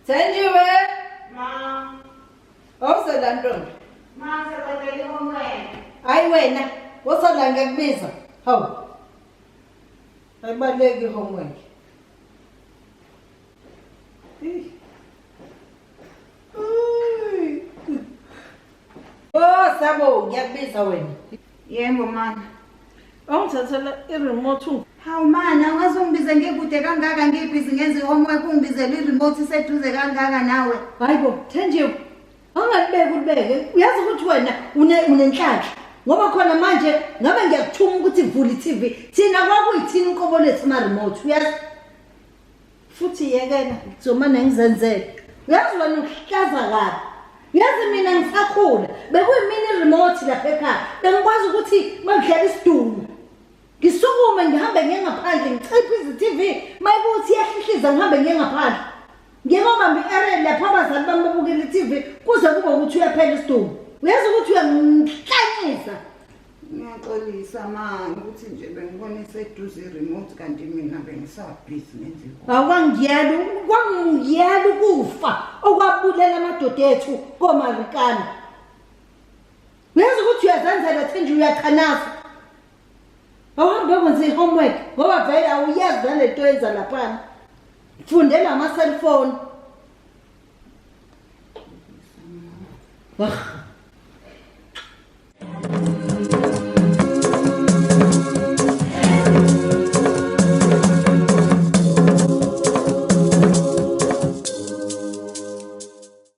Thenjiwe, Ma, awusela ntombi. ma seqedile homework. Hayi wena, wosala ngekubiza. Hawu. Ayibaleki homework. Oh, sabo, ngiyakubiza wena. Yebo mana. Awungithathela i-remote. Hawu mana, ungazongibiza ngikude kangaka ngibhizi ngenza i-homework ungibizela i-remote iseduze kangaka nawe. Hayibo, Thenjiwe. Angalibeki ulibeke. Uyazi ukuthi wena unenhlanhla. Ngoba khona manje ngabe ngiyakuthuma ukuthi vula i-TV. Thina kwakuyithini inkobo lethu ama-remote. Uyazi? Futhi yekena ngizomane ngizenzele. Uyazi wena uhlaza kabi. Uyazi mina ngisakhula. Bekuyimini i-remote lapha ekhaya. Bengikwazi ukuthi mangidlala isidumbu. Ngisukume ngihambe ngiye ngaphandle ngichiphe izi-TV. Mayikuthi iyahlihiza ngihambe ngiye ngaphandle. Ngiyobamba i-area lapha abazali bami babukela i-TV kuze kube ukuthi uyaphela isidumbu. Uyazi ukuthi uyangihlanyisa. Ngiyaxolisa ma ukuthi nje bengibona iseduze i-remote kanti mina bengisabhizi ngenza Kwangiyala ukufa okwabulela amadoda ethu komarikana. Uyazi ukuthi uyazenzela Thenjiwe uyaqhanasa. Awuhambe ukwenza i-homework ngoba vele awuyazi nalento yenza laphana. Fundela ama-cellphone.